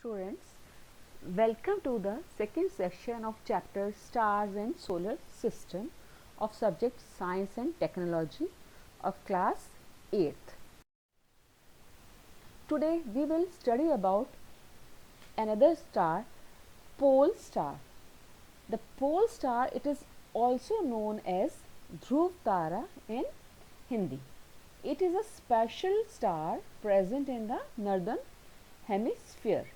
students, welcome to the second section of chapter Stars and Solar System of subject Science and Technology of class 8th. Today we will study about another star, pole star. The pole star, it is also known as Dhruv Tara in Hindi. It is a special star present in the northern hemisphere.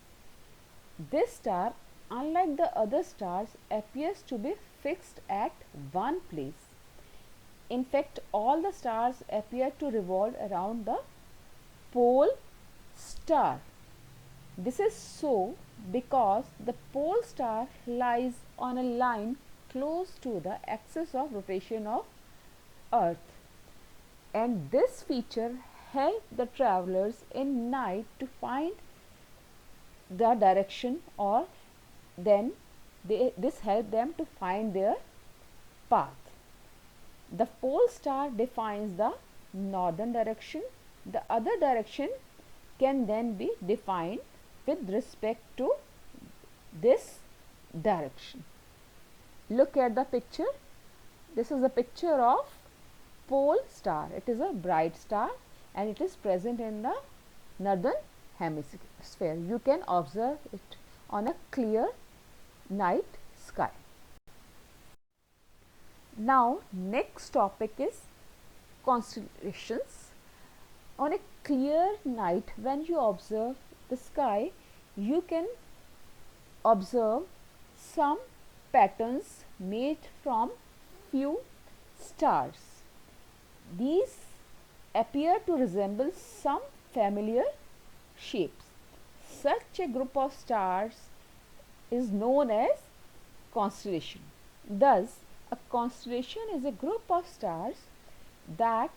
This star, unlike the other stars, appears to be fixed at one place. In fact, all the stars appear to revolve around the pole star. This is so because the pole star lies on a line close to the axis of rotation of Earth, and this feature helps the travelers in night to find the direction, or then this helps them to find their path. The pole star defines the northern direction. The other direction can then be defined with respect to this direction. Look at the picture. This is a picture of pole star. It is a bright star and it is present in the northern hemisphere. You can observe it on a clear night sky. Now, next topic is constellations. On a clear night, when you observe the sky, you can observe some patterns made from few stars. These appear to resemble some familiar shapes. Such a group of stars is known as constellation. Thus, a constellation is a group of stars that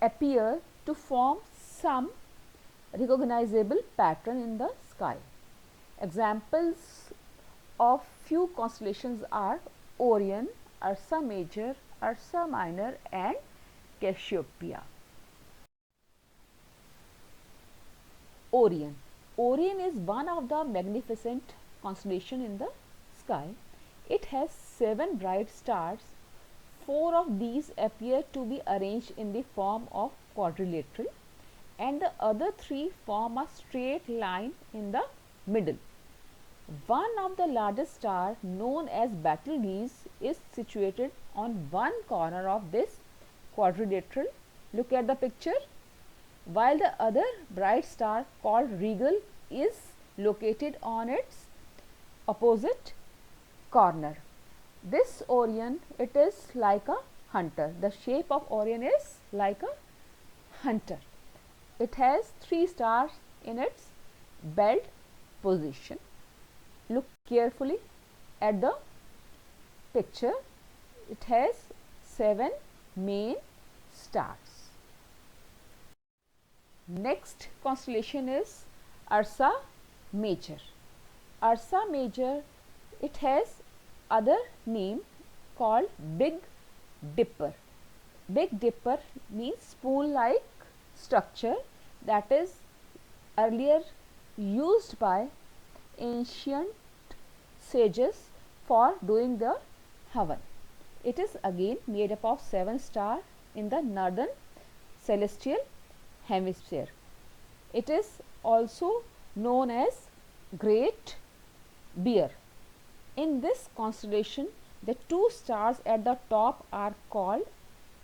appear to form some recognizable pattern in the sky. Examples of few constellations are Orion, Ursa Major, Ursa Minor and Cassiopeia. Orion. Orion is one of the magnificent constellation in the sky. It has 7 bright stars. 4 of these appear to be arranged in the form of quadrilateral, and the other 3 form a straight line in the middle. One of the largest stars, known as Betelgeuse, is situated on one corner of this quadrilateral. Look at the picture. While the other bright star, called Rigel, is located on its opposite corner. This Orion, it is like a hunter. The shape of Orion is like a hunter. It has 3 stars in its belt position. Look carefully at the picture. It has 7 main stars. Next constellation is Ursa Major. Ursa Major, it has other name called Big Dipper. Big Dipper means spoon-like structure that is earlier used by ancient sages for doing the Havan. It is again made up of 7 stars in the northern celestial hemisphere. It is also known as Great Bear. In this constellation, the 2 stars at the top are called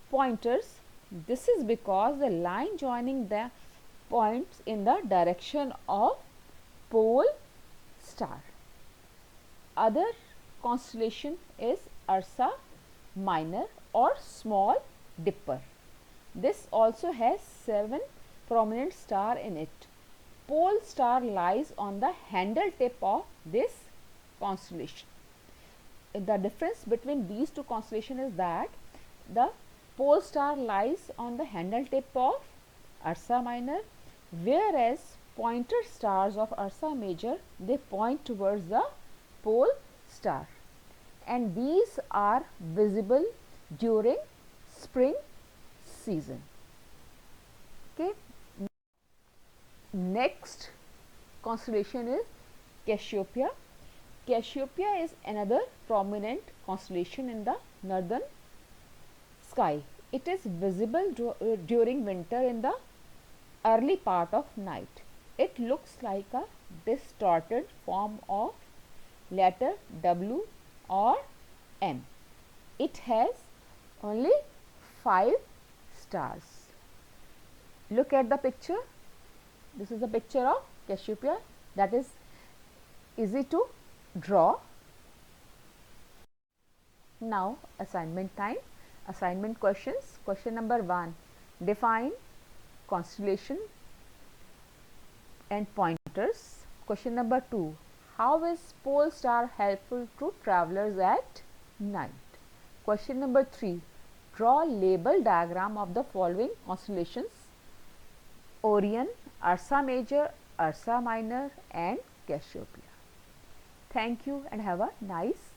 pointers. This is because the line joining the points in the direction of pole star. Other constellation is Ursa Minor or Small Dipper. This also has 7 prominent stars in it. Pole star lies on the handle tip of this constellation. The difference between these 2 constellations is that the pole star lies on the handle tip of Ursa Minor, whereas pointer stars of Ursa Major, they point towards the pole star, and these are visible during spring season. Okay. Next constellation is Cassiopeia. Cassiopeia is another prominent constellation in the northern sky. It is visible during winter in the early part of night. It looks like a distorted form of letter W or M. It has only 5 stars. Look at the picture. This is a picture of Cassiopeia that is easy to draw. Now assignment time. Assignment questions. Question number 1. Define constellation and pointers. Question number 2. How is pole star helpful to travelers at night? Question number 3. Draw label diagram of the following constellations: Orion, Ursa Major, Ursa Minor and Cassiopeia. Thank you and have a nice